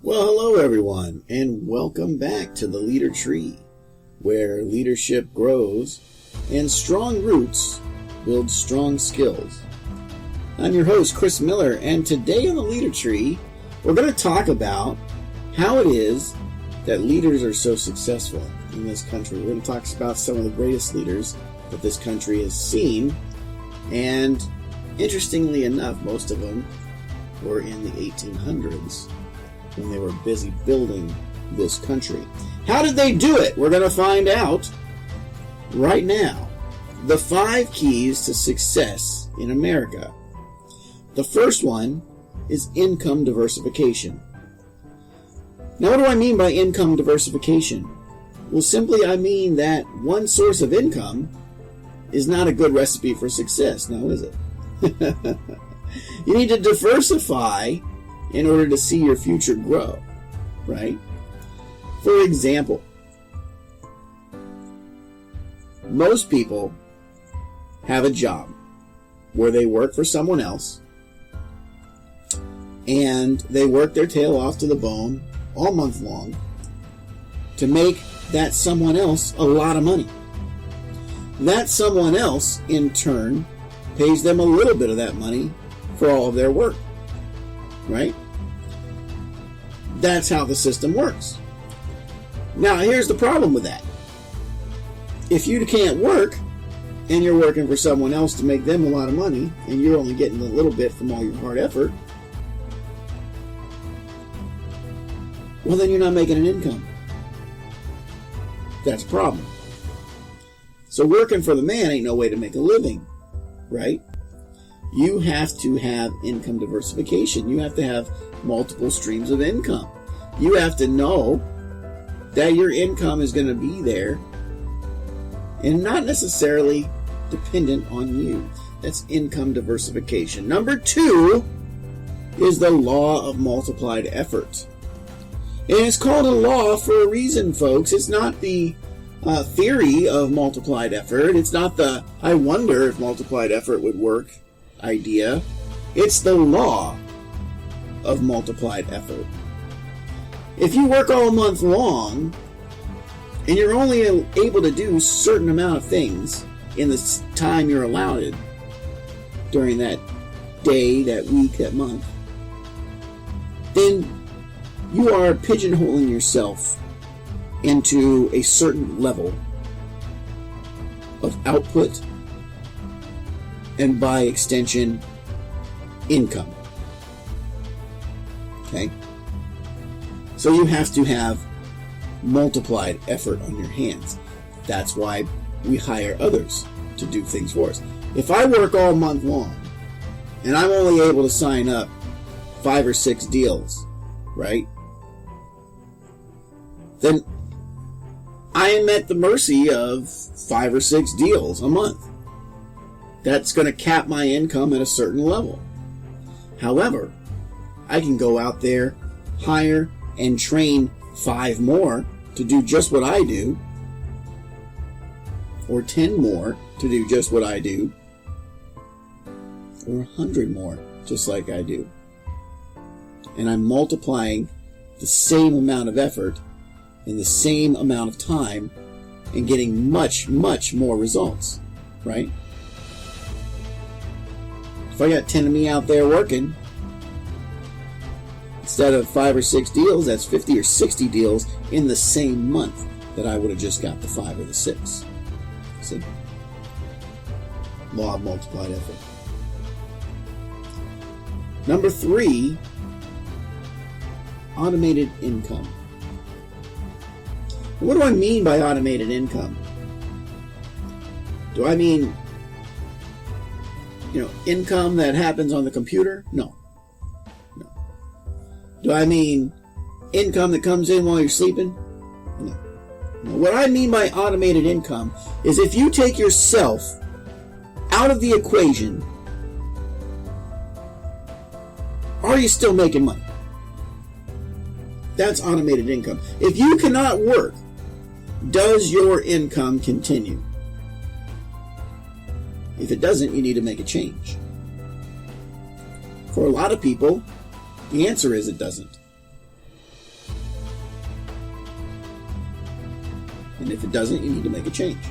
Well, hello everyone, and welcome back to the Leader Tree, where leadership grows and strong roots build strong skills. I'm your host, Chris Miller, and today on the Leader Tree, we're going to talk about how it is that leaders are so successful in this country. We're going to talk about some of the greatest leaders that this country has seen, and interestingly enough, most of them were in the 1800s. When they were busy building this country. How did they do it? We're going to find out right now. The 5 keys to success in America. The first one is income diversification. Now, what do I mean by income diversification? Well, simply I mean that one source of income is not a good recipe for success, now is it? You need to diversify in order to see your future grow, right? For example, most people have a job where they work for someone else and they work their tail off to the bone all month long to make that someone else a lot of money. That someone else, in turn, pays them a little bit of that money for all of their work. Right? That's how the system works. Now, here's the problem with that. If you can't work, and you're working for someone else to make them a lot of money, and you're only getting a little bit from all your hard effort, well, then you're not making an income. That's a problem. So working for the man ain't no way to make a living, right? You have to have income diversification. You have to have multiple streams of income. You have to know that your income is going to be there and not necessarily dependent on you. That's income diversification. Number 2 is the law of multiplied effort. And it's called a law for a reason, folks. It's not the theory of multiplied effort. It's not the I wonder if multiplied effort would work idea. It's the law of multiplied effort. If you work all month long and you're only able to do a certain amount of things in the time you're allowed during that day, that week, that month, then you are pigeonholing yourself into a certain level of output and by extension, income. Okay? So you have to have multiplied effort on your hands. That's why we hire others to do things for us. If I work all month long and I'm only able to sign up 5 or 6 deals, right? Then I am at the mercy of 5 or 6 deals a month. That's going to cap my income at a certain level. However, I can go out there, hire, and train 5 more to do just what I do, or 10 more to do just what I do, or 100 more just like I do. And I'm multiplying the same amount of effort in the same amount of time and getting much, much more results, right? If I got 10 of me out there working, instead of 5 or 6 deals, that's 50 or 60 deals in the same month that I would have just got the 5 or the 6. See? Law of multiplied effort. Number 3, automated income. What do I mean by automated income? Do I mean income that happens on the computer? No. Do I mean income that comes in while you're sleeping? No. What I mean by automated income is if you take yourself out of the equation, are you still making money? That's automated income. If you cannot work, does your income continue? If it doesn't, you need to make a change. For a lot of people, the answer is it doesn't. And if it doesn't, you need to make a change.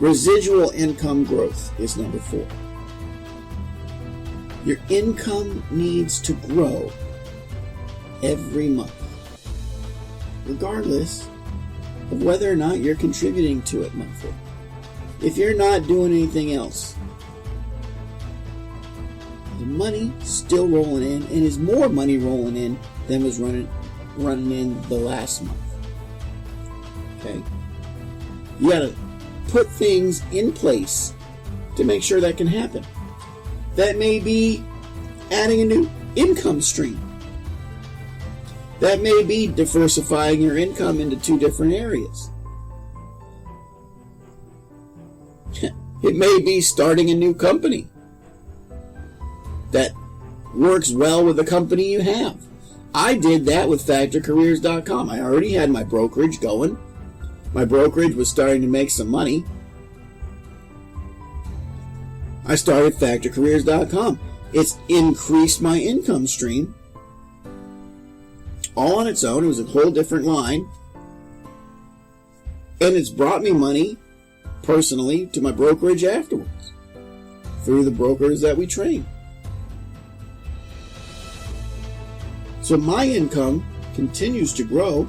Residual income growth is number 4. Your income needs to grow every month, regardless of whether or not you're contributing to it monthly. If you're not doing anything else, the money still rolling in, and is more money rolling in than was running in the last month. Okay? You gotta put things in place to make sure that can happen. That may be adding a new income stream. That may be diversifying your income into 2 different areas. It may be starting a new company that works well with the company you have. I did that with FactorCareers.com. I already had my brokerage going. My brokerage was starting to make some money. I started FactorCareers.com. It's increased my income stream all on its own. It was a whole different line. And it's brought me money personally to my brokerage afterwards through the brokers that we train. So my income continues to grow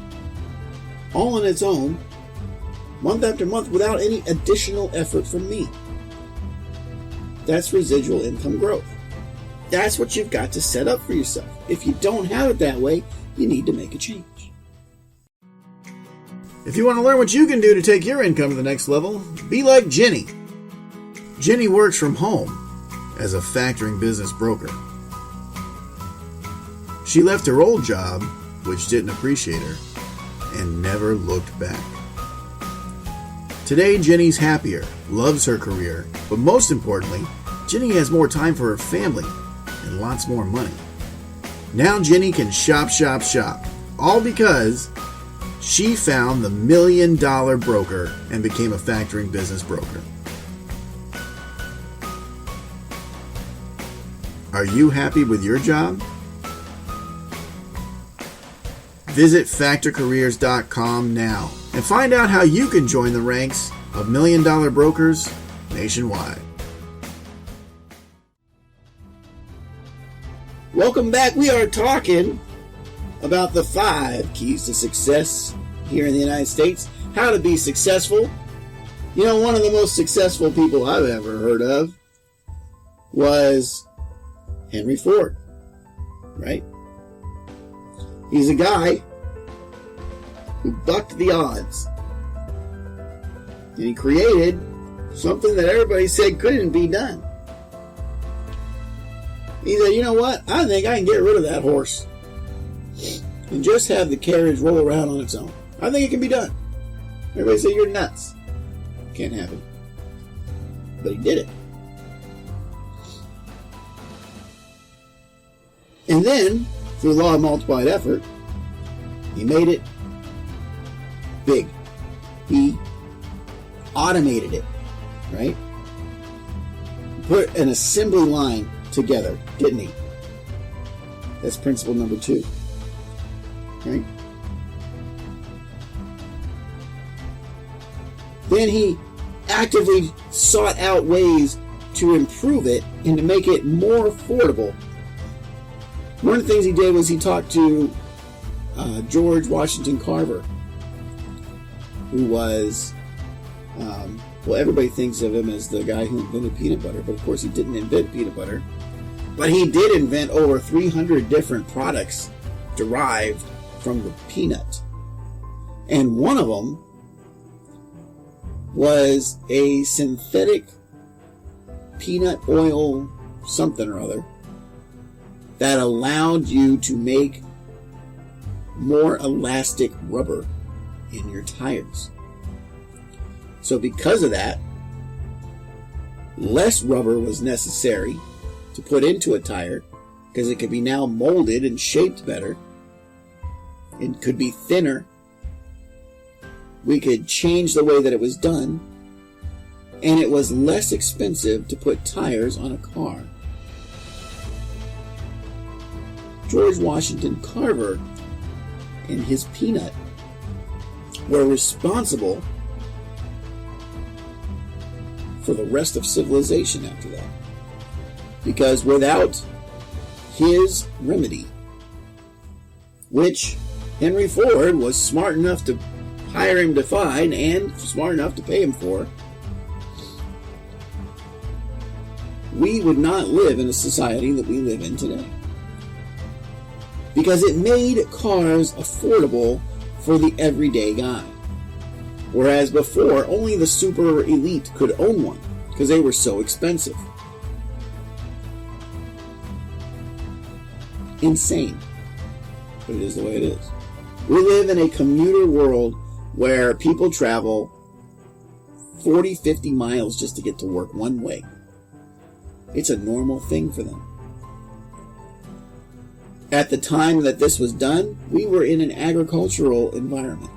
all on its own, month after month, without any additional effort from me. That's residual income growth. That's what you've got to set up for yourself. If you don't have it that way, you need to make a change. If you want to learn what you can do to take your income to the next level, be like Jenny. Jenny works from home as a factoring business broker. She left her old job, which didn't appreciate her, and never looked back. Today, Jenny's happier, loves her career, but most importantly, Jenny has more time for her family and lots more money. Now Jenny can shop, shop, shop, all because she found the $1 million broker and became a factoring business broker. Are you happy with your job? Visit FactorCareers.com now and find out how you can join the ranks of $1 million brokers nationwide. Welcome back. We are talking about the 5 keys to success here in the United States. How to be successful. You know, one of the most successful people I've ever heard of was Henry Ford, right? He's a guy who bucked the odds. And he created something that everybody said couldn't be done. He said, you know what? I think I can get rid of that horse and just have the carriage roll around on its own. I think it can be done. Everybody said, you're nuts. Can't happen. But he did it. And then, through the law of multiplied effort, he made it big. He automated it, right? Put an assembly line together, didn't he? That's principle number 2, right? Then he actively sought out ways to improve it and to make it more affordable. One of the things he did was he talked to George Washington Carver, who was, well, everybody thinks of him as the guy who invented peanut butter, but of course he didn't invent peanut butter. But he did invent over 300 different products derived from the peanut. And one of them was a synthetic peanut oil something or other that allowed you to make more elastic rubber in your tires. So because of that, less rubber was necessary to put into a tire because it could be now molded and shaped better. It could be thinner. We could change the way that it was done, and it was less expensive to put tires on a car. George Washington Carver and his peanut were responsible for the rest of civilization after that. Because without his remedy, which Henry Ford was smart enough to hire him to find and smart enough to pay him for, we would not live in a society that we live in today. Because it made cars affordable for the everyday guy. Whereas before, only the super elite could own one because they were so expensive. Insane. But it is the way it is. We live in a commuter world where people travel 40, 50 miles just to get to work one way. It's a normal thing for them. At the time that this was done, we were in an agricultural environment.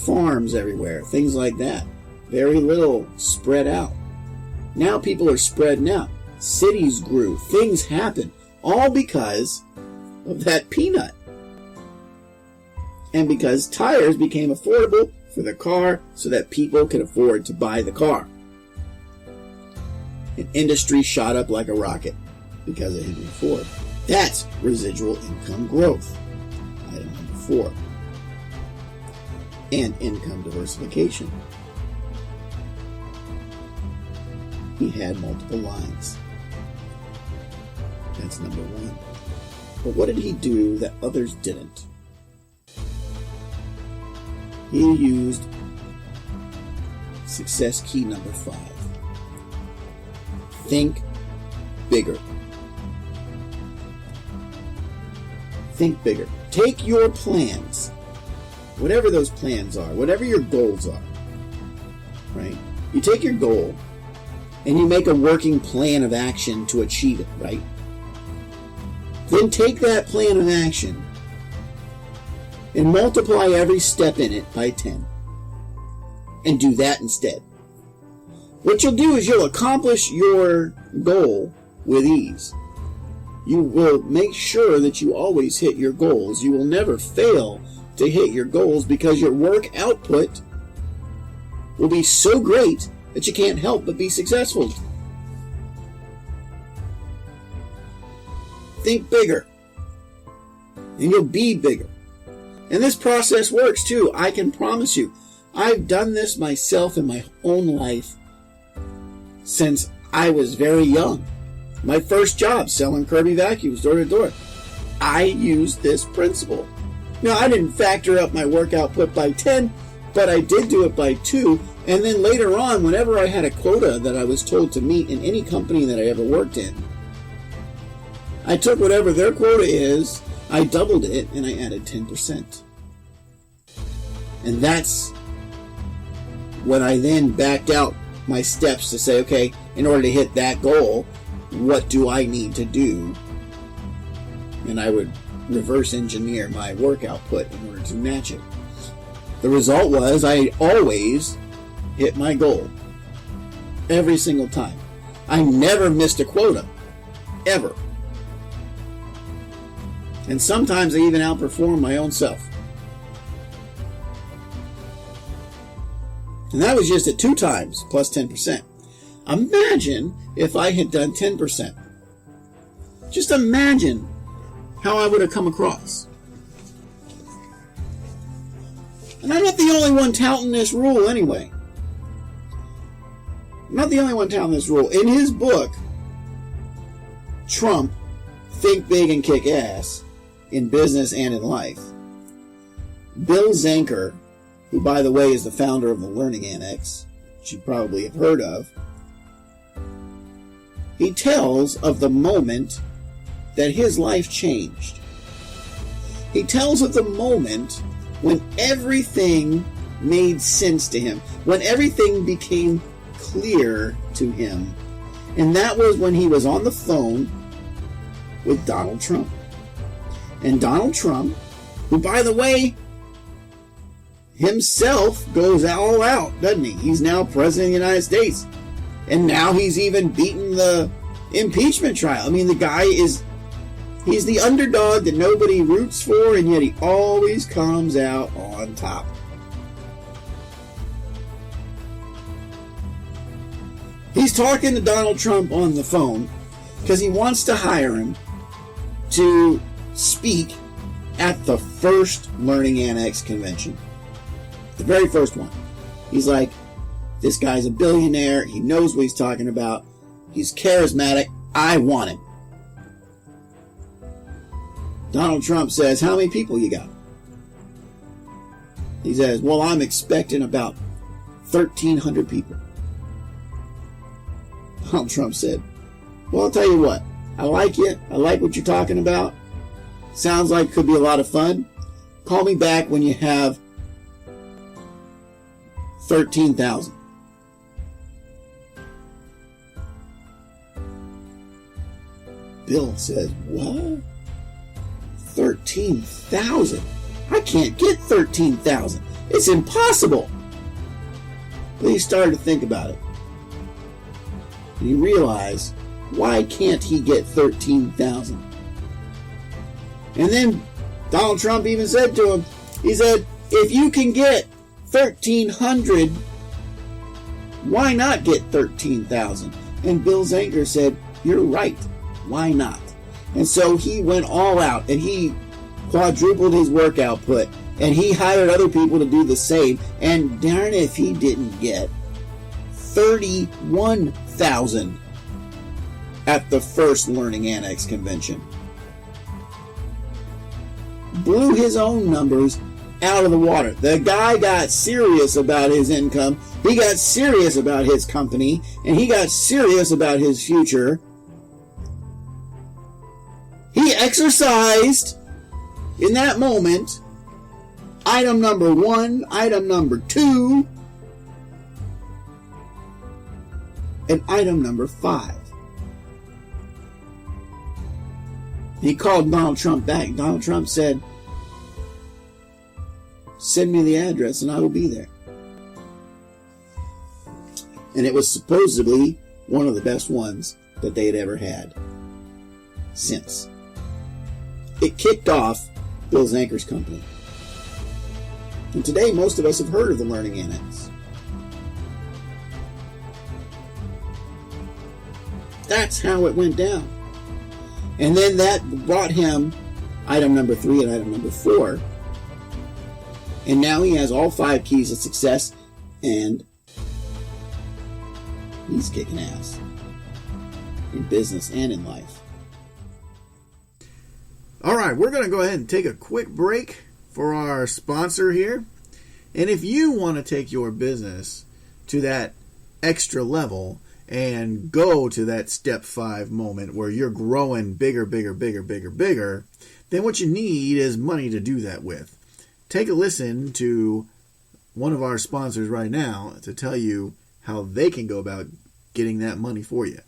Farms everywhere, things like that. Very little spread out. Now people are spreading out. Cities grew. Things happened. All because of that peanut. And because tires became affordable for the car so that people could afford to buy the car. And industry shot up like a rocket because of Henry Ford. That's residual income growth. Item number 4. And income diversification. He had multiple lines. That's number 1. But what did he do that others didn't? He used success key number 5. Think bigger. Think bigger. Take your plans, whatever those plans are, whatever your goals are, right? You take your goal and you make a working plan of action to achieve it, right? Then take that plan of action and multiply every step in it by 10. And do that instead. What you'll do is you'll accomplish your goal with ease. You will make sure that you always hit your goals. You will never fail to hit your goals because your work output will be so great that you can't help but be successful. Think bigger, and you'll be bigger. And this process works too. I can promise you. I've done this myself in my own life since I was very young. My first job, selling Kirby vacuums door to door. I used this principle. Now, I didn't factor up my work output by 10, but I did do it by 2. And then later on, whenever I had a quota that I was told to meet in any company that I ever worked in, I took whatever their quota is, I doubled it, and I added 10%. And that's when I then backed out my steps to say, okay, in order to hit that goal, what do I need to do? And I would reverse engineer my work output in order to match it. The result was I always hit my goal. Every single time. I never missed a quota. Ever. And sometimes I even outperformed my own self. And that was just at 2 times, plus 10%. Imagine if I had done 10%. Just imagine how I would have come across. And I'm not the only one touting this rule anyway. I'm not the only one touting this rule. In his book, Trump, Think Big and Kick Ass, in business and in life, Bill Zanker, who by the way is the founder of the Learning Annex, which you probably have heard of, he tells of the moment that his life changed. He tells of the moment when everything made sense to him, when everything became clear to him. And that was when he was on the phone with Donald Trump. And Donald Trump, who by the way, himself goes all out, doesn't he? He's now president of the United States. And now he's even beaten the impeachment trial. I mean, the guy he's the underdog that nobody roots for, and yet he always comes out on top. He's talking to Donald Trump on the phone because he wants to hire him to speak at the first Learning Annex convention. The very first one. He's like, this guy's a billionaire. He knows what he's talking about. He's charismatic. I want him. Donald Trump says, how many people you got? He says, well, I'm expecting about 1,300 people. Donald Trump said, well, I'll tell you what. I like you. I like what you're talking about. Sounds like could be a lot of fun. Call me back when you have 13,000. Bill says, what? 13,000? I can't get 13,000. It's impossible. But he started to think about it. And he realized, why can't he get 13,000? And then Donald Trump even said to him, he said, if you can get 1,300, why not get 13,000? And Bill Zanker said, you're right. Why not? And so he went all out and he quadrupled his work output and he hired other people to do the same. And darn if he didn't get 31,000 at the first Learning Annex convention. Blew his own numbers out of the water. The guy got serious about his income. He got serious about his company. And he got serious about his future. He exercised in that moment item number 1, item number 2, and item number 5. He called Donald Trump back. Donald Trump said, send me the address and I will be there. And it was supposedly one of the best ones that they had ever had since. It kicked off Bill Zanker's company. And today, most of us have heard of the Learning Annex. That's how it went down. And then that brought him item number 3 and item number 4. And now he has all 5 keys of success, and he's kicking ass in business and in life. All right, we're going to go ahead and take a quick break for our sponsor here. And if you want to take your business to that extra level and go to that step 5 moment where you're growing bigger, then what you need is money to do that with. Take a listen to one of our sponsors right now to tell you how they can go about getting that money for you.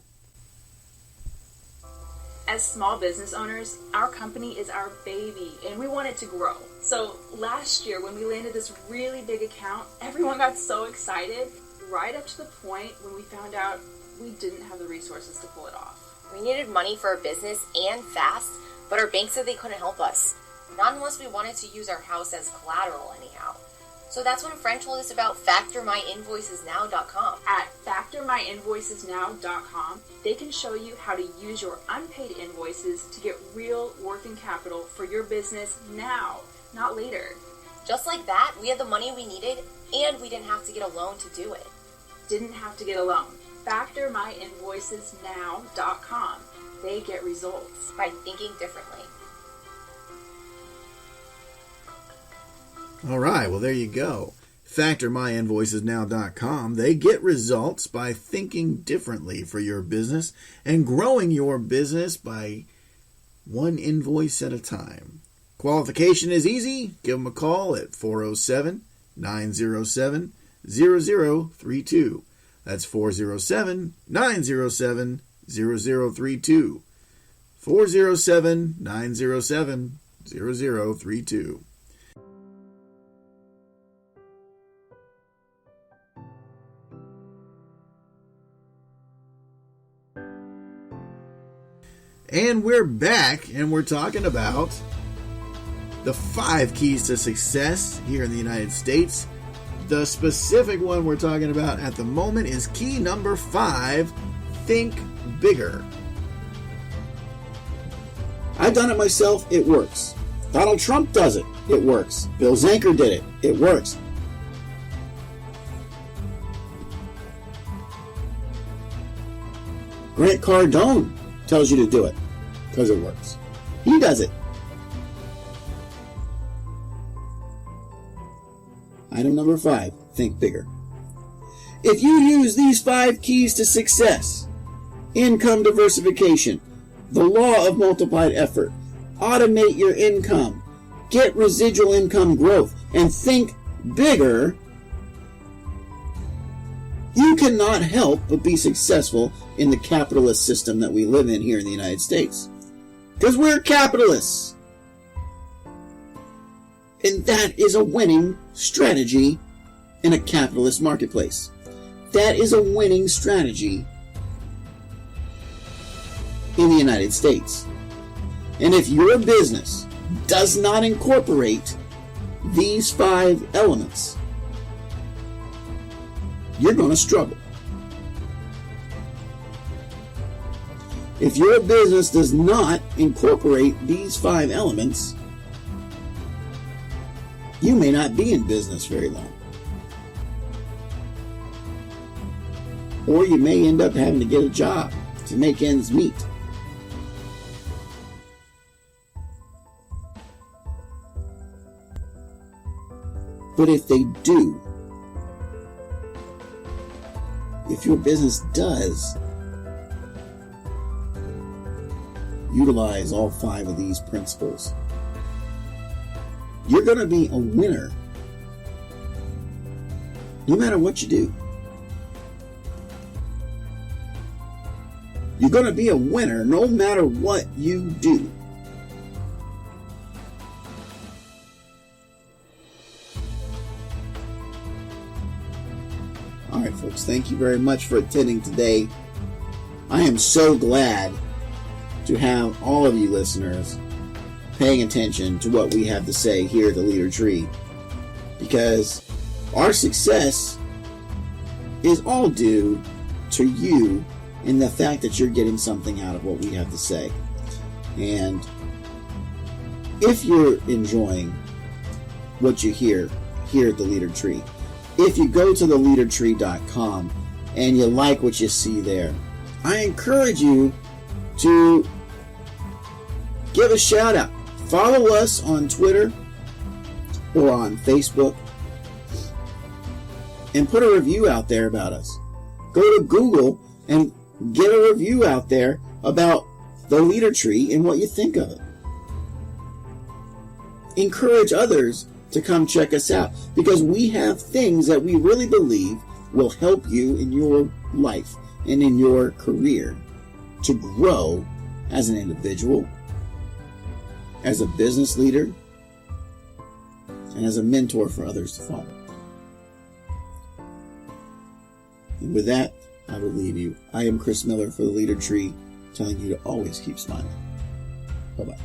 As small business owners, our company is our baby and we want it to grow. So last year when we landed this really big account, everyone got so excited right up to the point when we found out we didn't have the resources to pull it off. We needed money for our business and fast, but our bank said they couldn't help us. Not unless we wanted to use our house as collateral anyhow. So that's when a friend told us about FactorMyInvoicesNow.com. At FactorMyInvoicesNow.com, they can show you how to use your unpaid invoices to get real working capital for your business now, not later. Just like that, we had the money we needed, and we didn't have to get a loan to do it. Didn't have to get a loan. FactorMyInvoicesNow.com. They get results by thinking differently. All right, well, there you go. FactorMyInvoicesNow.com. They get results by thinking differently for your business and growing your business by one invoice at a time. Qualification is easy. Give them a call at 407-907-0032. That's 407-907-0032. 407-907-0032. And we're back, and we're talking about the 5 keys to success here in the United States. The specific one we're talking about at the moment is key number 5, think bigger. I've done it myself, it works. Donald Trump does it, it works. Bill Zanker did it, it works. Grant Cardone tells you to do it because it works. He does it. Item number 5, think bigger. If you use these 5 keys to success, income diversification, the law of multiplied effort, automate your income, get residual income growth, and think bigger, you cannot help but be successful in the capitalist system that we live in here in the United States. Because we're capitalists. And that is a winning strategy in a capitalist marketplace. That is a winning strategy in the United States. And if your business does not incorporate these 5 elements, you're going to struggle. If your business does not incorporate these 5 elements, you may not be in business very long. Or you may end up having to get a job to make ends meet. But if they do, if your business does utilize all 5 of these principles, you're going to be a winner no matter what you do. You're going to be a winner no matter what you do. All right, folks, thank you very much for attending today. I am so glad to have all of you listeners paying attention to what we have to say here at the Leader Tree, because our success is all due to you and the fact that you're getting something out of what we have to say. And if you're enjoying what you hear here at the Leader Tree, if you go to theleadertree.com and you like what you see there, I encourage you to give a shout out. Follow us on Twitter or on Facebook and put a review out there about us. Go to Google and get a review out there about the Leader Tree and what you think of it. Encourage others to come check us out, because we have things that we really believe will help you in your life and in your career to grow as an individual, as a business leader, and as a mentor for others to follow. And with that, I will leave you. I am Chris Miller for the Leader Tree, telling you to always keep smiling. Bye-bye.